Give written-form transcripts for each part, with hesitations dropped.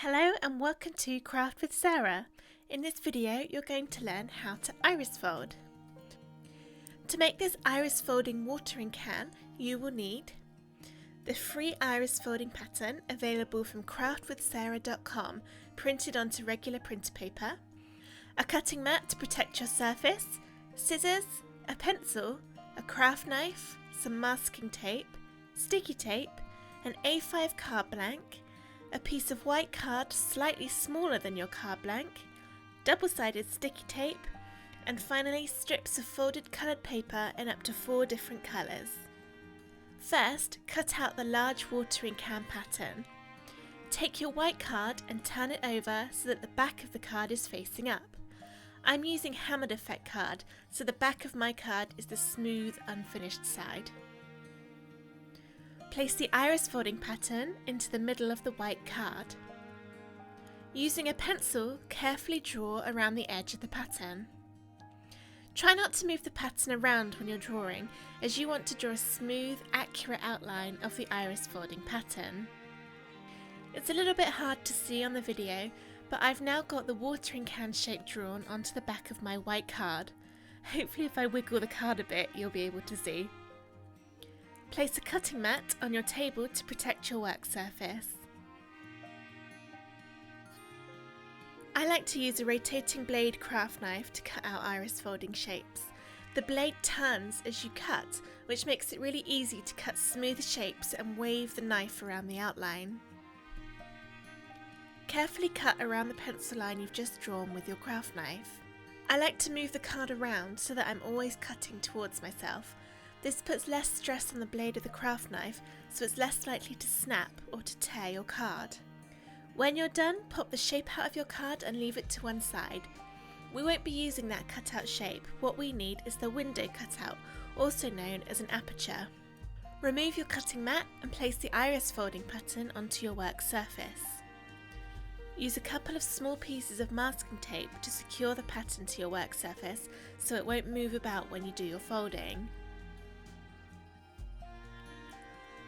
Hello and welcome to Craft with Sarah. In this video you're going to learn how to iris fold. To make this iris folding watering can you will need the free iris folding pattern available from craftwithsarah.com printed onto regular printer paper, a cutting mat to protect your surface, scissors, a pencil, a craft knife, some masking tape, sticky tape, an A5 card blank, a piece of white card slightly smaller than your card blank, double-sided sticky tape, and finally strips of folded coloured paper in up to 4 different colours. First, cut out the large watering can pattern. Take your white card and turn it over so that the back of the card is facing up. I'm using hammered effect card, so the back of my card is the smooth, unfinished side. Place the iris folding pattern into the middle of the white card. Using a pencil, carefully draw around the edge of the pattern. Try not to move the pattern around when you're drawing, as you want to draw a smooth, accurate outline of the iris folding pattern. It's a little bit hard to see on the video, but I've now got the watering can shape drawn onto the back of my white card. Hopefully if I wiggle the card a bit, you'll be able to see. Place a cutting mat on your table to protect your work surface. I like to use a rotating blade craft knife to cut out iris folding shapes. The blade turns as you cut, which makes it really easy to cut smooth shapes and wave the knife around the outline. Carefully cut around the pencil line you've just drawn with your craft knife. I like to move the card around so that I'm always cutting towards myself. This puts less stress on the blade of the craft knife, so it's less likely to snap or to tear your card. When you're done, pop the shape out of your card and leave it to one side. We won't be using that cutout shape. What we need is the window cutout, also known as an aperture. Remove your cutting mat and place the iris folding pattern onto your work surface. Use a couple of small pieces of masking tape to secure the pattern to your work surface so it won't move about when you do your folding.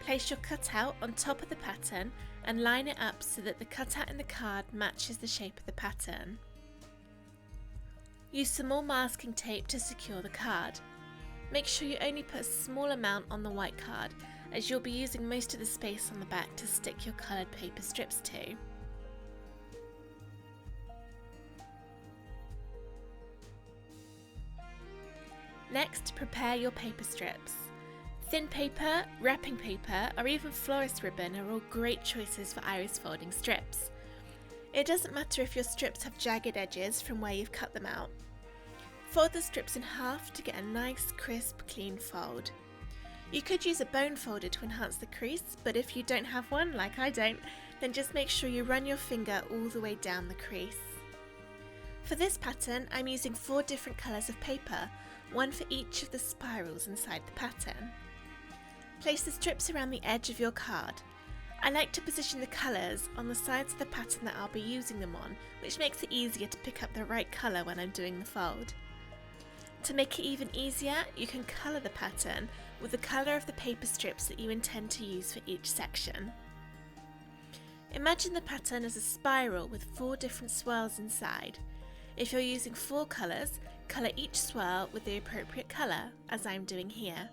Place your cutout on top of the pattern and line it up so that the cutout in the card matches the shape of the pattern. Use some more masking tape to secure the card. Make sure you only put a small amount on the white card, as you'll be using most of the space on the back to stick your coloured paper strips to. Next, prepare your paper strips. Thin paper, wrapping paper, or even florist ribbon are all great choices for iris folding strips. It doesn't matter if your strips have jagged edges from where you've cut them out. Fold the strips in half to get a nice, crisp, clean fold. You could use a bone folder to enhance the crease, but if you don't have one, like I don't, then just make sure you run your finger all the way down the crease. For this pattern, I'm using 4 different colours of paper, one for each of the spirals inside the pattern. Place the strips around the edge of your card. I like to position the colours on the sides of the pattern that I'll be using them on, which makes it easier to pick up the right colour when I'm doing the fold. To make it even easier, you can colour the pattern with the colour of the paper strips that you intend to use for each section. Imagine the pattern as a spiral with 4 different swirls inside. If you're using 4 colours, colour each swirl with the appropriate colour, as I'm doing here.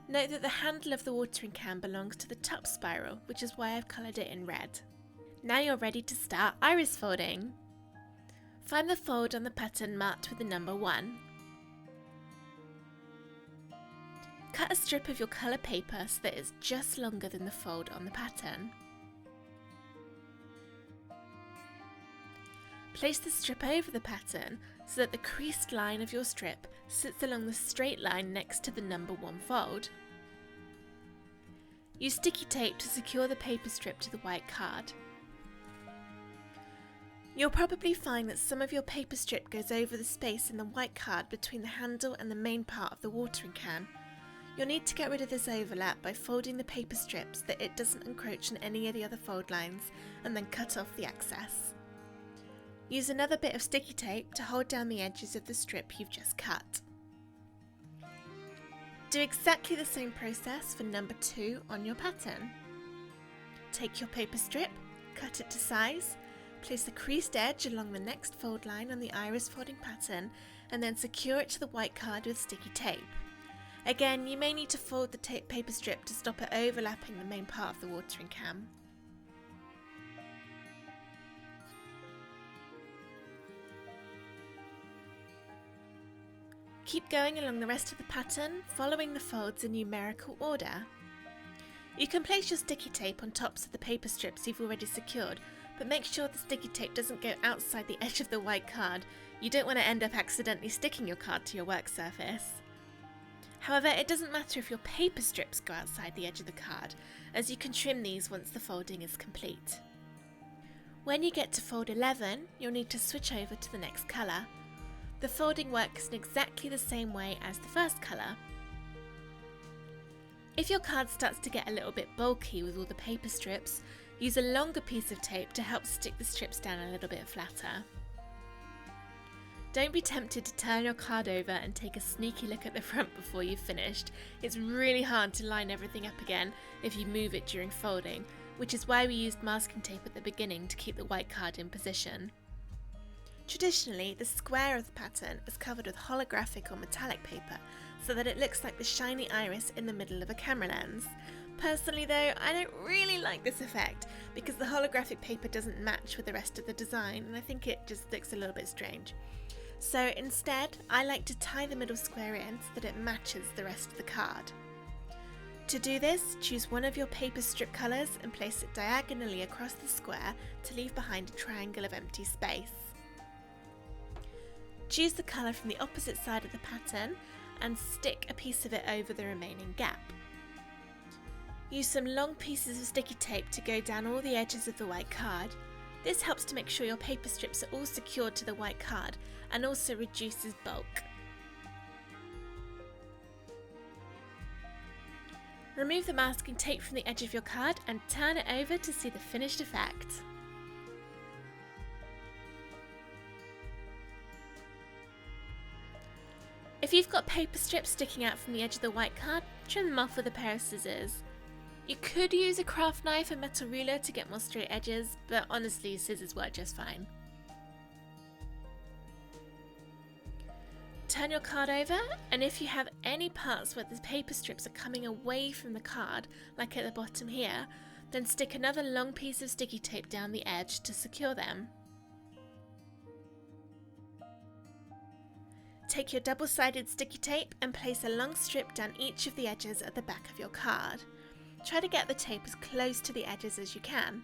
Note that the handle of the watering can belongs to the top spiral, which is why I've coloured it in red. Now you're ready to start iris folding. Find the fold on the pattern marked with the number 1. Cut a strip of your colour paper so that it's just longer than the fold on the pattern. Place the strip over the pattern so that the creased line of your strip sits along the straight line next to the number 1 fold. Use sticky tape to secure the paper strip to the white card. You'll probably find that some of your paper strip goes over the space in the white card between the handle and the main part of the watering can. You'll need to get rid of this overlap by folding the paper strip so that it doesn't encroach on any of the other fold lines, and then cut off the excess. Use another bit of sticky tape to hold down the edges of the strip you've just cut. Do exactly the same process for number 2 on your pattern. Take your paper strip, cut it to size, place the creased edge along the next fold line on the iris folding pattern, and then secure it to the white card with sticky tape. Again, you may need to fold the paper strip to stop it overlapping the main part of the watering can. Keep going along the rest of the pattern, following the folds in numerical order. You can place your sticky tape on tops of the paper strips you've already secured, but make sure the sticky tape doesn't go outside the edge of the white card. You don't want to end up accidentally sticking your card to your work surface. However, it doesn't matter if your paper strips go outside the edge of the card, as you can trim these once the folding is complete. When you get to fold 11, you'll need to switch over to the next colour. The folding works in exactly the same way as the first colour. If your card starts to get a little bit bulky with all the paper strips, use a longer piece of tape to help stick the strips down a little bit flatter. Don't be tempted to turn your card over and take a sneaky look at the front before you've finished. It's really hard to line everything up again if you move it during folding, which is why we used masking tape at the beginning to keep the white card in position. Traditionally, the square of the pattern is covered with holographic or metallic paper so that it looks like the shiny iris in the middle of a camera lens. Personally though, I don't really like this effect because the holographic paper doesn't match with the rest of the design and I think it just looks a little bit strange. So instead, I like to tie the middle square in so that it matches the rest of the card. To do this, choose one of your paper strip colours and place it diagonally across the square to leave behind a triangle of empty space. Choose the colour from the opposite side of the pattern and stick a piece of it over the remaining gap. Use some long pieces of sticky tape to go down all the edges of the white card. This helps to make sure your paper strips are all secured to the white card and also reduces bulk. Remove the masking tape from the edge of your card and turn it over to see the finished effect. If you've got paper strips sticking out from the edge of the white card, trim them off with a pair of scissors. You could use a craft knife and metal ruler to get more straight edges, but honestly scissors work just fine. Turn your card over, and if you have any parts where the paper strips are coming away from the card, like at the bottom here, then stick another long piece of sticky tape down the edge to secure them. Take your double-sided sticky tape and place a long strip down each of the edges at the back of your card. Try to get the tape as close to the edges as you can.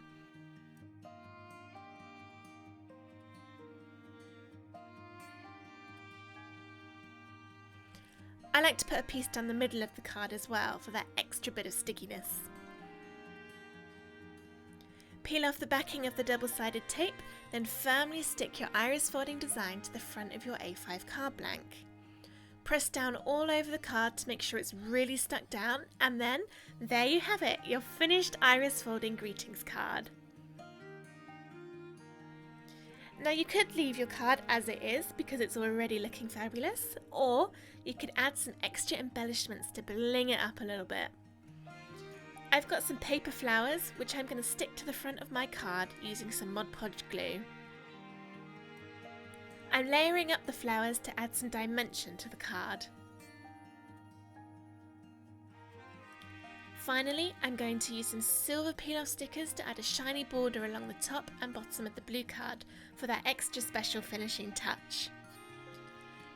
I like to put a piece down the middle of the card as well for that extra bit of stickiness. Peel off the backing of the double-sided tape, then firmly stick your iris folding design to the front of your A5 card blank. Press down all over the card to make sure it's really stuck down, and then there you have it, your finished iris folding greetings card. Now you could leave your card as it is because it's already looking fabulous, or you could add some extra embellishments to bling it up a little bit. I've got some paper flowers which I'm going to stick to the front of my card using some Mod Podge glue. I'm layering up the flowers to add some dimension to the card. Finally, I'm going to use some silver peel-off stickers to add a shiny border along the top and bottom of the blue card for that extra special finishing touch.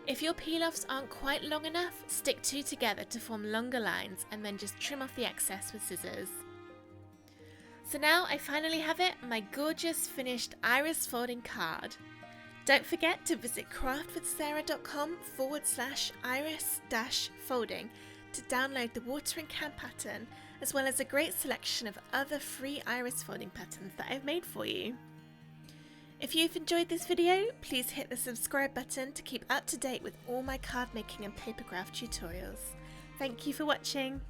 If your peel-offs aren't quite long enough, stick two together to form longer lines and then just trim off the excess with scissors. So now I finally have it, my gorgeous finished iris folding card. Don't forget to visit craftwithsarah.com/iris-folding to download the watering can pattern, as well as a great selection of other free iris folding patterns that I've made for you. If you've enjoyed this video, please hit the subscribe button to keep up to date with all my card making and paper craft tutorials. Thank you for watching.